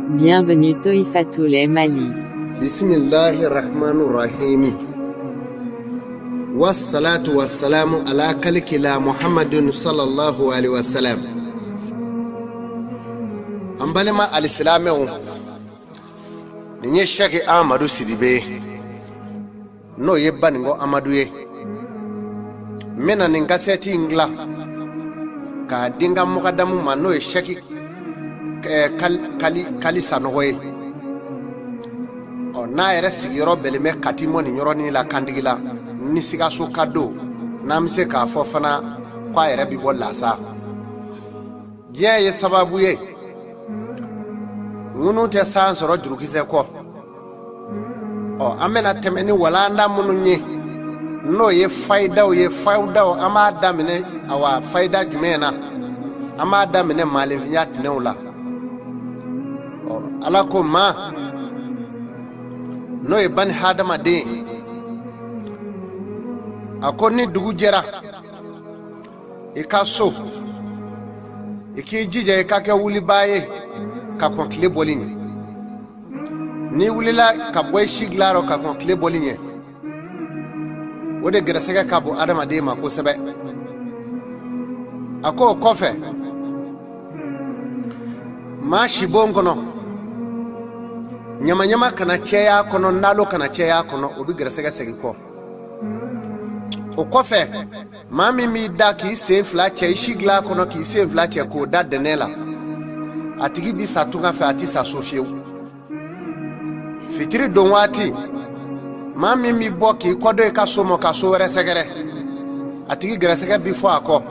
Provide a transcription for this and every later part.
Bienvenue Toifatouleh Mali. Bismillahirrahmanirrahim. Wassalatu wassalamu ala kalikila Muhammadun sallallahu alaihi wasallam. Ambalema alislamew ninye Sheikh Ahmadu Sidibe no yebaningo Amadu ye mena ningaseti ingla ka dinga mukadamu mano ye Sheikh kali sanoye o na yere sigiro beleme katimo ni nyoro ni la kandigila ni siga so kado na mse ka fofana kwa yere bibo lasa je ye sababu ye ngunu te sansoro jurukise ko o amena temeni wala nda munu nyi no ye faida o ama damine awa faida jumena ama damine malevinyat neula o alako ma no ye ban hadama de akoni dugu jera ikaso ikijije ikake wuli baye ka konkle bolinye ni wulila ka boy shiglaro ka konkle bolinye wode grasega ka bo adama de ma ko sebe ako kofe ma shibongo no nyama kana cheya kono nalo kana cheya kono obi grasega segiko o kofe mami mi da ki se fla che shigla kono ki se fla che ko da denela atigi bi satunga fa atisa sofieu fitiri don wati mami mi boki kodo e kasomo kaso were segere atigi gresege bi fo ako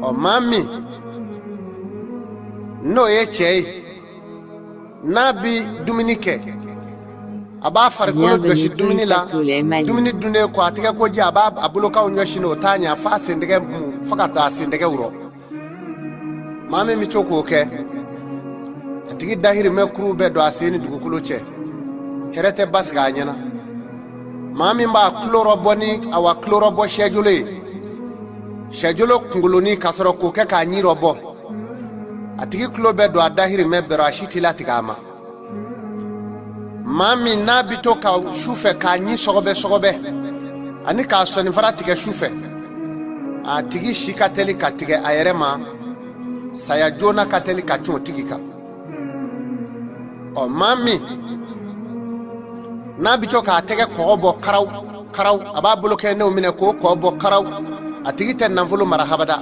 o mami no eche nabi dominike aba farikolo doshi dominila domini dune ko atiga ko ji aba abuloka onyoshi no tanya fa sendege mu fakata sendege wuro mami mi choko ke atigi dahiri mekru be do aseni dugukulo che herete basga anyana mami mba chloroboni awa chlorobo shejulo kunguloni kasoro ko ke ka nyirobo atigi klobe do adahiri me berashiti latigama mami nabito ka shufe ka nyi sogobe ani ka soni farati ke shufe atigi shikateli katige ayerema saya jona kateli kacho tigika o mami na bicho ka tege kobo karaw aba bloke ne o mine ko kobo karaw atigi ten nanfulu marhabada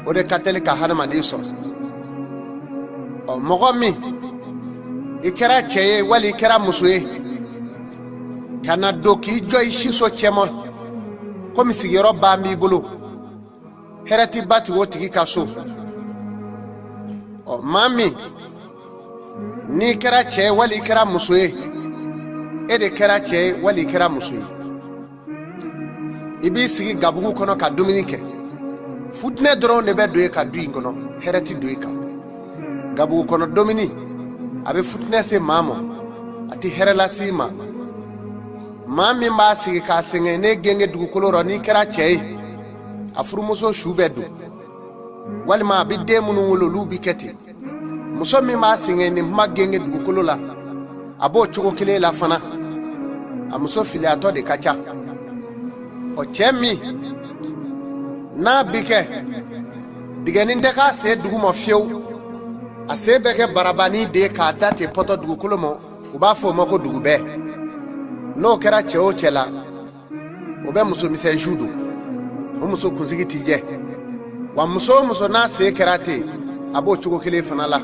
o de kateli ka hanama diso o mogomi ikera cheye wali ikera musuye kana doki joy shiso chemo komi sigiro ba mi bulu herati bati wotigi kaso o mami ni kera che wali kera musuye ede kera che wali kera musuye ibi sigi gabugu kono ka dominike futne dron ne be doye ka duingo no herati doika gabugu kono domini abe futne se mamo ati herela sima mami ma sigi ka senge ne genge dugu koloro ni kera che afurumuso shubedu walima abide munu wolo lubi keti muso mi ma singe ni magenge dugukolo la abo choko kile la fana amuso fili ato de kacha o chemi na bike digeni ndeka se dugu mo fiew ase beke barabani de ka date poto dugukolo mo uba fo moko dugube no kera cheo chela obe muso mi se judo muso kunzigi tije wa muso na se kerate abo chugo kile fanala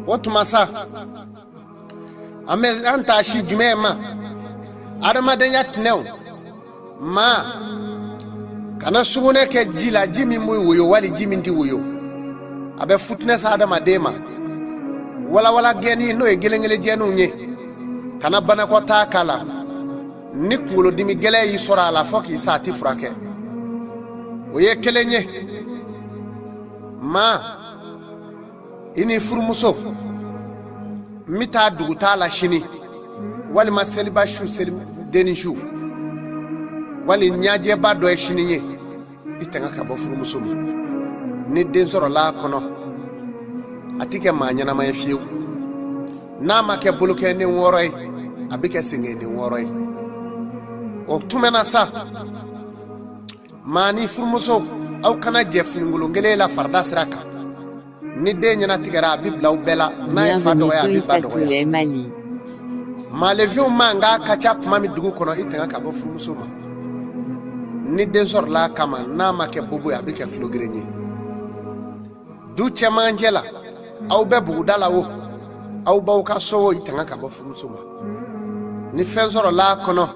otmasa ame anta shi jumema arma denya tnew ma kana sugune ke jila jimi muy woyo wali jimi ndi woyo abe futness adama dema wala geni no e gelengele jenu nye kana bana ko takala ni kulo dimi gele yi sora la foki sati frake oye kelenye ma ini furmuso mita duguta la shini wali maseliba shu selim denishu wali nyaje ba do shini nye itanga ka bɔ furumuso ma ni den sɔrɔla kɔnɔ a ti kɛ maa ɲɛnama ye fiyewu n'a ma kɛ bolokɛden 6 ye a bɛ kɛ sengɛden 6 ye o tumɛna sa maa ni furumuso aw kana jɛ finikolon kelen la farida sira kan ni den ɲɛnatigɛra a bɛ bila aw bɛɛ la n'a ye fa dɔgɔya a bɛ ba dɔgɔya maalefinw man ka ka ca tuma min dugu kɔnɔ i tanga ka bɔ furumuso ma ni den sɔrɔla kama n'a ma kɛ bobo ye a bɛ kɛ tulogeren ye du cɛmancɛ la aw bɛ buguda la o aw baw ka so o i tanga ka bɔ furumuso ma ni fɛn sɔrɔla kɔnɔ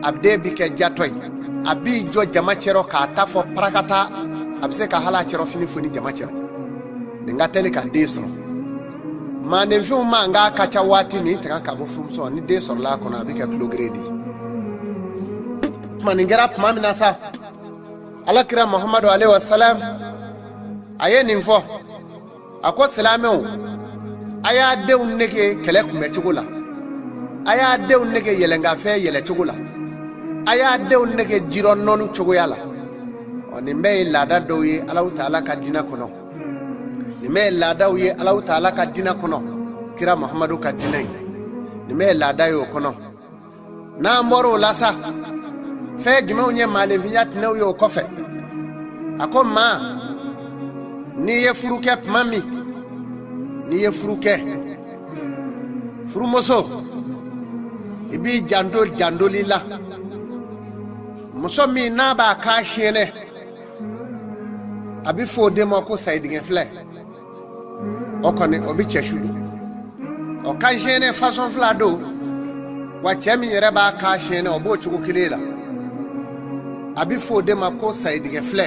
a den bɛ kɛ jatɔ ye a b'i jɔ jama cɛrɔ k'a ta fɔ parakata a bɛ se ka hal'a cɛrɔ fini foni jama cɛrɔ nin ka teli ka den sɔrɔ maaninfinw man ka ka ca waati min i tanga ka bɔ furumuso ni den sɔrɔla kɔnɔ a bɛ kɛ tulogeren de ye tuma nin kɛra tuma min na sa alakira muhamadu alayhi wa salam a ye nin fɔ a ko silamɛw a y'a denw nege kɛlɛ kunbɛ cogo la a y'a denw nege yɛlɛnkafɛn yɛlɛ cogo la a y'a denw nege jirɔ nɔnu cogoya la nin bɛɛ ye laada dɔw ye Alahu Taala ka diinɛ kɔnɔ nin bɛɛ ye laadaw ye Alahu Taala ka diinɛ kɔnɔ kira muhamadu ka diinɛ ye nin bɛɛ ye laada ye o kɔnɔ n'an bɔra o la sa fɛn jumɛnw ye maalenfinya tinɛw ye o kɔfɛ a ko maa n'i ye furu kɛ tuma min n'i ye furu kɛ furumuso i b'i jandoli la muso min n'a b'a k'a siɲɛnɛ a bɛ fɔ o den ma ko sayidigɛ filɛ o kɔni o bɛ cɛ su don o kan siɲɛnɛ façon 2 don wa cɛ min yɛrɛ b'a k'a siɲɛnɛ o b'o cogo kelen la a bɛ fɔ o den ma ko sayidigɛ filɛ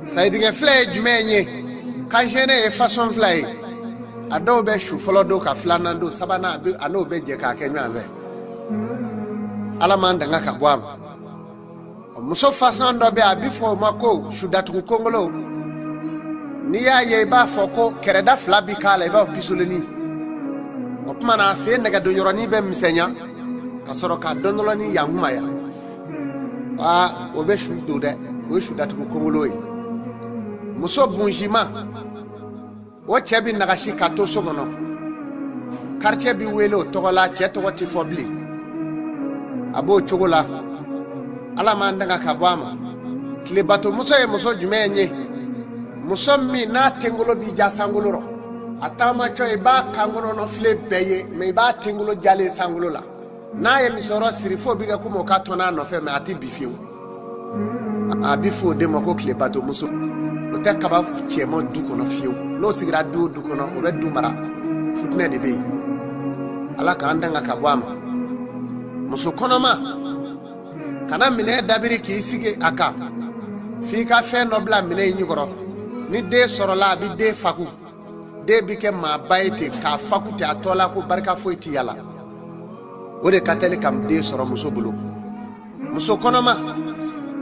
sayidigɛ filɛ ye jumɛn ye kan siɲɛnɛ ye façon 2 ye a dɔw bɛ su fɔlɔ don ka 2nan don 3nan a n'o bɛ jɛ k'a kɛ ɲɔgɔn fɛ ala m'an danga ka bɔ a ma muso façon dɔ bɛ a bɛ fɔ o ma ko su datugu kongolo n'i y'a ye i b'a fɔ ko kɛrɛda 2 bi k'a la i b'a fɔ pisoloni o tuma na a sen nɛgɛdonyɔrɔnin bɛ misɛnya ka sɔrɔ k'a dɔndɔlɔnin yankumaya o bɛ su don dɛ o ye su datugu kongolo ye muso bunjima o cɛ bɛ nagasi ka to so kɔnɔ quartier bɛ wele o tɔgɔ la cɛ tɔgɔ tɛ fɔ bilen a b'o cogo la ala m'an danga ka bɔ a ma tile bato muso ye muso jumɛn ye muso min n'a tenkolo b'i ja sankolo rɔ a taamatɔ i b'a kankolo nɔfile bɛɛ ye mais i b'a tenkolo jalen sankolo la n'a ye misɔrɔ siri fo bi kɛ komi o ka tɔn n'a nɔfɛ mais a tɛ bi fiyewu a bɛ fɔ o den ma ko tile bato muso o tɛ kaba cɛman du kɔnɔ fiyewu n'o sigira du o du kɔnɔ o bɛ du mara futinɛ de bɛ yen ala k'an danga ka bɔ a ma muso kɔnɔma kana minɛ dabiri k'i sigi a kan f'i ka fɛn dɔ bila minɛ in ɲɔgɔrɔ ni den sɔrɔla a bɛ den faku den bɛ kɛ maaba ye ten k'a faku ten a tɔ la ko barika foyi tɛ yala o de ka teli ka den sɔrɔ muso bolo muso kɔnɔma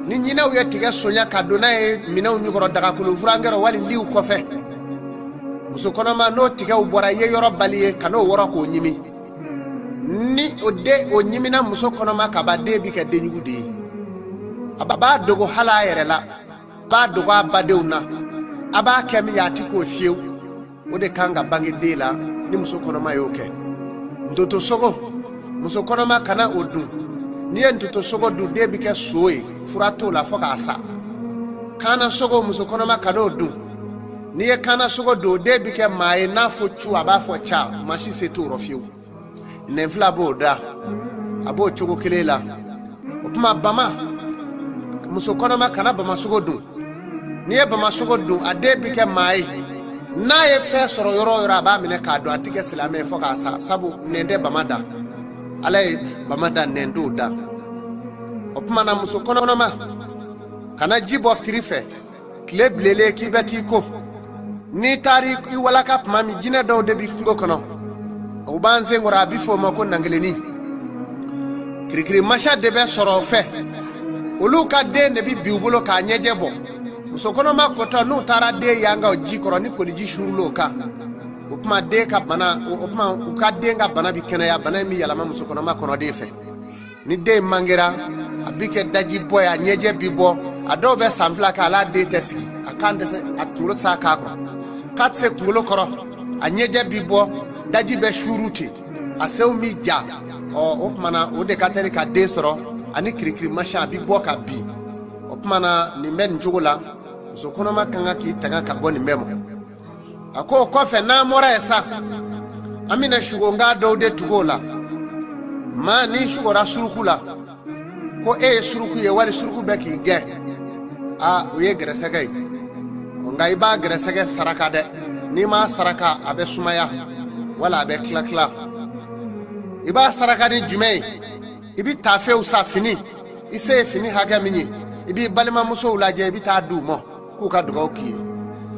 ni ɲinɛw ye tigɛ sonya ka don n'a ye minɛnw ɲɔgɔrɔ dagakolo furankɛrɔ wali liw kɔfɛ muso kɔnɔma n'o tigɛw bɔra ye yɔrɔ bali ye ka n'o wɔrɔ k'o ɲimi ni o den o ɲimina muso kɔnɔma ka ba den bi kɛ denjugu de ye a b'a dogo hali a yɛrɛ la b'a dogo a badenw na a b'a kɛ min ye a ti k'o fiyewu o de kan ka bange den la ni muso kɔnɔma y'o kɛ ntoto sogo muso kɔnɔma kana o dun n'i ye ntoto sogo dun den bi kɛ so ye fura t'o la fo k'a sa kaana sogo muso kɔnɔma kana o dun n'i ye kaana sogo dun o den bi kɛ maa ye n'a fɔ cu a b'a fɔ ca maa si se t'o rɔ fiyewu nɛnfila b'o da a b'o cogo kelen la o tuma bama muso kɔnɔma kana bama sogo dun n'i ye bama sogo dun a den bi kɛ maa ye n'a ye fɛn sɔrɔ yɔrɔ o yɔrɔ a b'a minɛ k'a dɔn a tɛ kɛ silamɛ ye fo k'a sa sabu nɛn tɛ bama da ala ye bama da nɛn t'o da o tuma na muso kɔnɔma kana ji bɔ fitiri fɛ tile bilelen k'i bɛ t'i ko n'i taara i walaka tuma min jinɛ dɔw de b'i kungo kɔnɔ o b'an senkɔrɔ a bɛ fɔ o ma ko nangeleni kirikiri masa de bɛ sɔrɔ o fɛ olu ka den de bɛ bi u bolo k'a ɲɛjɛ bɔ muso kɔnɔma kɔtɔ n'u taara den yanga o ji kɔrɔ ni koliji surul'o kan o tuma den ka bana o tuma u ka den ka bana bɛ kɛnɛya bana in bɛ yɛlɛma muso kɔnɔma kɔnɔ den fɛ ni den mangera abike daji boy a nyeje bibo ado be samfla ka ala de tesiki akande se atulo saka ko katse kulo koro a nyeje bibo daji be shuruti asew mi ja o opmana o de kateri ka de soro ani krikri masha bibo ka bi opmana ni men njugula so kono makanga ki tanga ka boni memo ako kofe na mora esa amina shugonga dode tugola ma ni shugora surukula ko suruku ye wali suruku beki ge uye gresege ngai ba gresege saraka de ni ma saraka abe sumaya wala abe kla iba saraka ni jumei ibi tafe usa fini ise fini haga minyi ibi balima muso ulaje ibi ta du mo ku ka dugo ki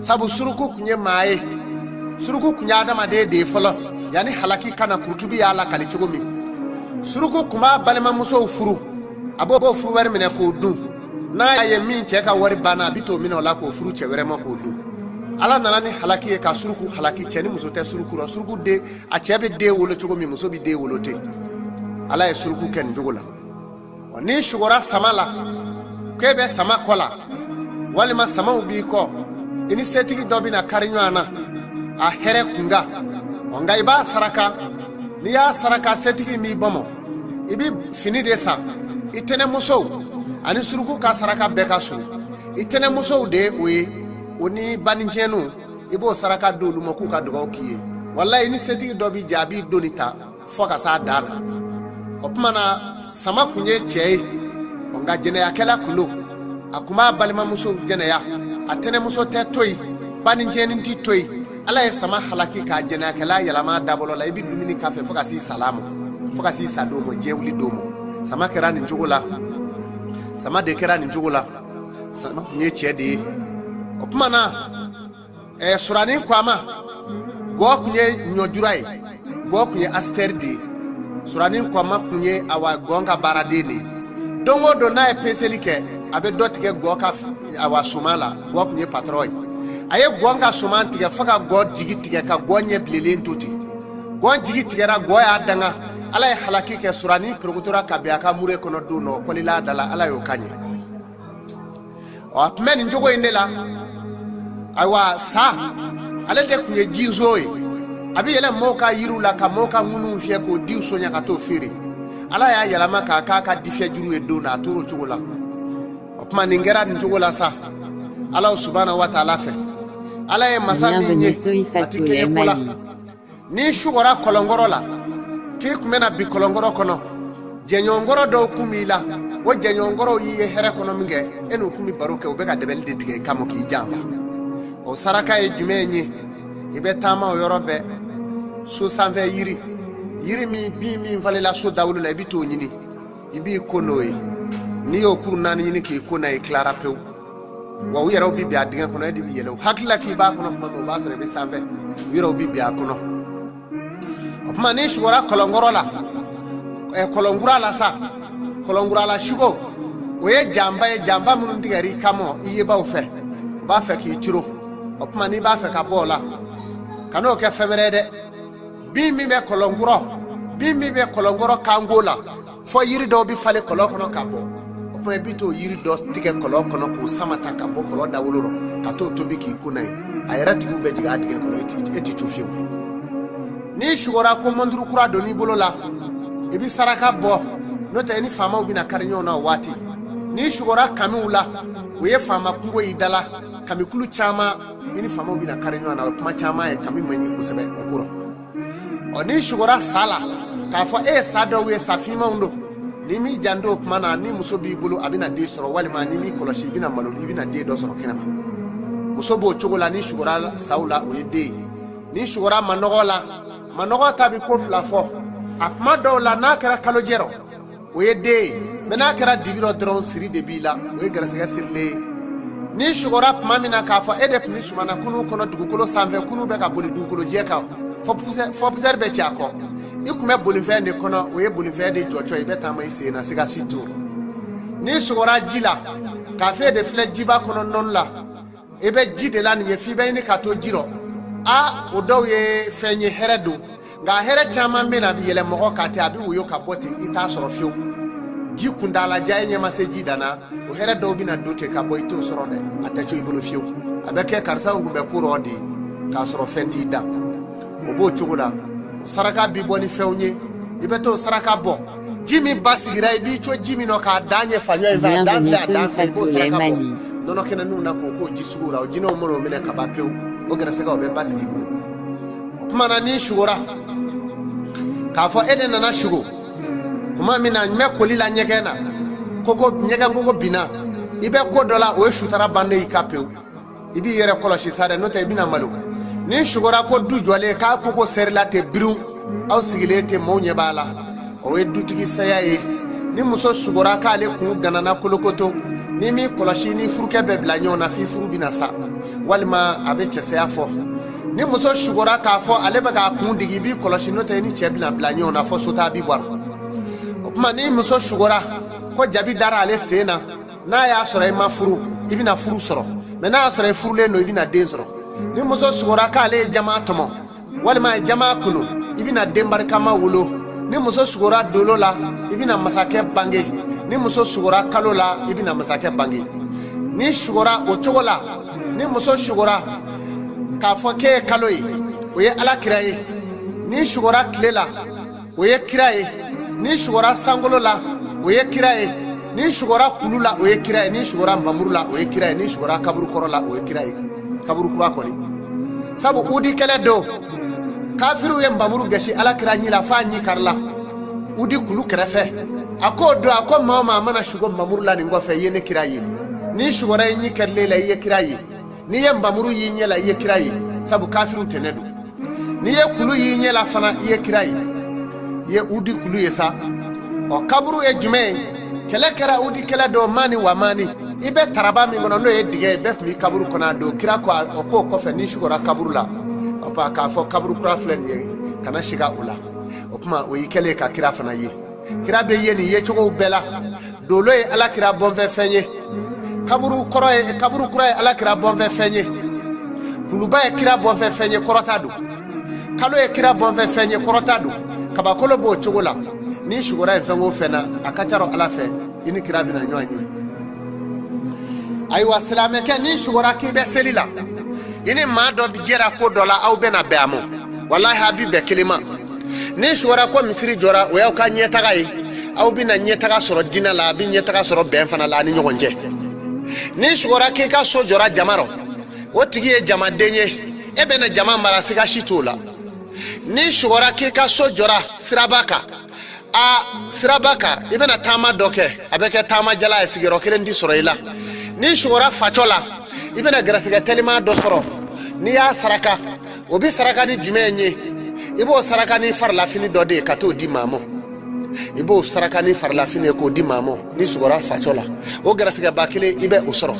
sabu suruku kunye mae suruku kunya adama de folo yani halaki kana kutubi ya ala kali chugumi suruku kuma balima muso furu abobo furu wer mine ko du na ye min cheka wari bana bito mino la ko furu chewere mo ko du ala nana ni halaki e ka suruku halaki cheni muso te suruku ro suruku de a chebe de wolo chugumi muso bi de wolo te ala e suruku ken jugula oni shugora samala kebe sama kola walima sama ubi ko ini setigi dobi na karinyo ana a here kunga onga iba saraka ni ya saraka setigi mi bomo ibi fini de sa itene muso ani suruku ka saraka beka su itene muso de we oni baninjenu ibo saraka dolu mo ku ka dogo kiye wallahi ni setigi dobi jabi donita foka sa dana opmana sama kunye chei onga jene yakela kulo akuma balima muso jene ya atene muso te toyi baninjeni nti toyi ala ye sama halaki ka jene yakela yalama dabolo la ibi dumini kafe foka si salamu foka si sadomo jewli domo sama kera ni njugula sama de kera ni njugula sama kunye chede opmana surani kwama go kunye nyojurai go kunye asterdi surani kwama kunye awa gonga baradeni dongo do na peselike abe dotike go ka awa sumala go kunye patroy aye gonga sumantige faka go jigitike ka gonye blelen toti go jigitike ra go ya danga ala ye halaki ke surani prokutora kabiaka mure kono duno kolila dala ala yo kanye o apmen njogo indela awa sa ale de kunye jizoe abi yele moka yirula ka moka ngunu fie ko diu sonya ka to fere ala ya yalama ka difia juru e do na toro chugola opma ningera njogola sa ala subhanahu wa ta'ala fe ala ye masami nye atike kola ni shugora kolongorola ki kumena bi kolongoro kono jenyongoro do kumila wo jenyongoro yiye here kono minge enu kumi baroke obeka debel de tige kamo ki jamba o saraka e jumenyi ibe tama o yorobe so sanve yiri mi bi mi vale la so dawulu la bito nyini ibi konoe ni o kuru nani nyini ki kona e clara pew wa wi yero bi bi adinga kono e di bi yelo hakla ki ba kono mo ba sere be sanve yero bi bi akono opma ni shugora kolongoro la kolongura la sa kolongura la shugo we jamba mun digari kamo iye ba fe ki chiro opma ni ba fe ka bola kano ke femerede bi mi be kolongoro kangola fo yiri do bi fale kolokono kabo opma bito yiri do tige kolokono ko samata kabo kolo dawuluro kato to bi ki kunai ayrati bu be diga dige kono eti chofio ni shugora ko monduru kura do ni bolola ebi saraka bo no te ni fama obi na karinyo na wati ni shugora kamiula we fama kungo idala kamikulu chama ini fama obi na karinyo na kuma chama e kami manyi kusebe nguro oni shugora sala ka fo sado we safima undo ni mi jando kuma na ni musobi bulu abina de soro wali ma ni mi koloshi bina malo bina de do soro kenama musobo chogola ni shugora saula we de ni shugora manogo tabi ko flafo apma do la na kera kalojero we de mena kera dibiro dron siri de bila we grasa sirle ni shugora pamina ka fa edep ni sumana kunu kono dugukolo sanve kunu be ka boli dugukolo jeka fo puser be chako ikume boli fende kono we boli fende jocho e beta mai se na siga situ ni shugora jila ka fe de fle jiba kono non la ebe jide la ni fi be ni ka to jiro a odo ye fenye heredu ga here chama me na bi yele mo ka ti abi uyo ka boti ita soro fiu ji kundala jay nyama se ji dana o here do bi na dote ka boy to soro de atacho ibolo fiu abeke karsa ngumbe kuro di ka soro fenti da obo chugula saraka bi boni fewnye ibeto saraka bo jimi basigira ibi cho jimi no ka danye fanyo eva danfe bo saraka bo nono kena nuna ko jisugura o jino moro mele ka bapeu o grase ga obe basigibu kuma ni shugura ka fo ene na shugo kuma mina me kolila nyegena kogo nyega ngogo bina ibe ko dola o shutara bande ikapeu ibi yere koloshi sare no te bina malu ni shugura ko du jole ka koko serla te biru aw sigile te monye bala o we dutigi sayaye ni muso shugura ka ale ku ganana kolokoto ni mi koloshi ni furuke be blanyo na fi furu bina sa walma abe chese afo ni muso shugura ka fo ale be ka ku digi bi koloshi no te ni chebla blanyo na fo sota bi bor kuma ni muso shugura ko jabi dara ale sena na ya sore ma furu ibina furu soro me na sore furu le no ibina den soro ni muso shugura ka ale jama tomo walma jama kunu ibina dembar kama wulo ni muso shugura dolo la ibina masake bange ni muso shugura kalo la ibina masake bange ni shugura o chogola ni muso shugura ka fo ke kalo yi o ye ala kiraye ni shugura klela o ye kiraye ni shugura sangolo la o ye kiraye ni shugura kulula o ye kiraye ni shugura mamurula o ye kiraye ni shugura kaburu korola o ye kiraye kaburu kura koni sabu udi kele do kafiru ye mbamuru gashi ala kira nyila fa nyi karla udi kulu krefe akodo akon mama mana shugo mamurula ni ngofe yene kiraye ni shugura nyi kerle la ye kiraye ni ye mbamuru yi nyela ye kiraye sabu kafiru tenedu ni ye kulu yi nyela fana ye kiraye ye udi kulu yesa o kaburu ye jume kele kera udi kele do mani wa mani ibe taraba mi ngono no ye dige be mi kaburu kona do kira ko o ko fe ni shugura kaburu la opa ka fo kaburu kura flen ye kana shiga ula opuma o yikele ka kira fana ye kira be ye ni ye chogo bela dolo ye ala kira bonve fenye kaburu kura ye ala kira bonve fenye kuluba ye kira bonve fenye korotadu kalo ye kira bonve fenye korotadu kabakolo bo chogola ni shugura e fengo fena akacharo ala fe ini kira bina nyoanyi aywa salame ke ni shugura ki be selila ini ma do bi jera ko dola aw bena beamo wallahi habibe kelima ni shugura ko misiri jora o yaw ka nyeta gai aw bina nyeta ga soro dina la bi nyeta ga soro ben fana la ni nyogonje ni shugura ki ka so jora jamaro o tigi e jama denye e bena jama mara siga shitola ni shugura ki ka so jora sirabaka ibena tama doke abeke tama jala esigiro kelendi soroila ni shugura fachola ibena grasiga telima do soro ni ya saraka obi saraka ni jumenye ibo saraka ni farla fini dode kato di mamo ibo saraka ni farla fini ko di mamo ni shugura fachola o grasiga bakile ibe usoro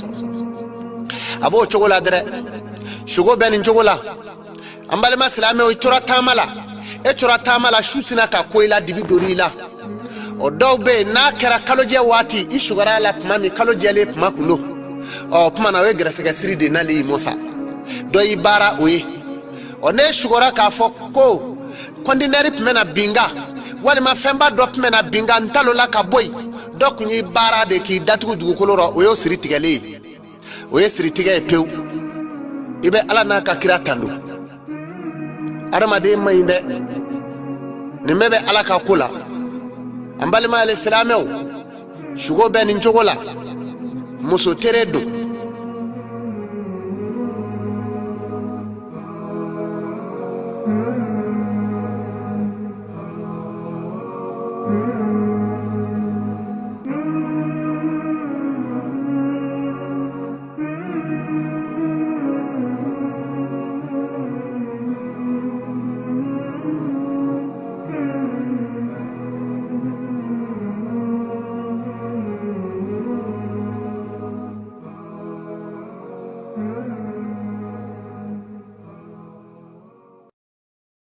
abo chogola dere shugo ben chogola ambale maslame o tura tamala e tura tamala shusina ka koila dibi dorila o dawbe na kera kaloje wati ishugara la mami kaloje le makulo o puma na we grasiga siri de nali mosa do ibara oye o ne shugara ka fo ko kondineri pmena binga wali ma femba do pmena binga ntalo la ka boy dok ni bara de ki datu dugu koloro o yo siri tigale o ye siri tigale pew ibe ala na ka kira tandu aramade mayinde ni mebe ala ka kula ambali ma al-islameo shugo ben njogola muso teredo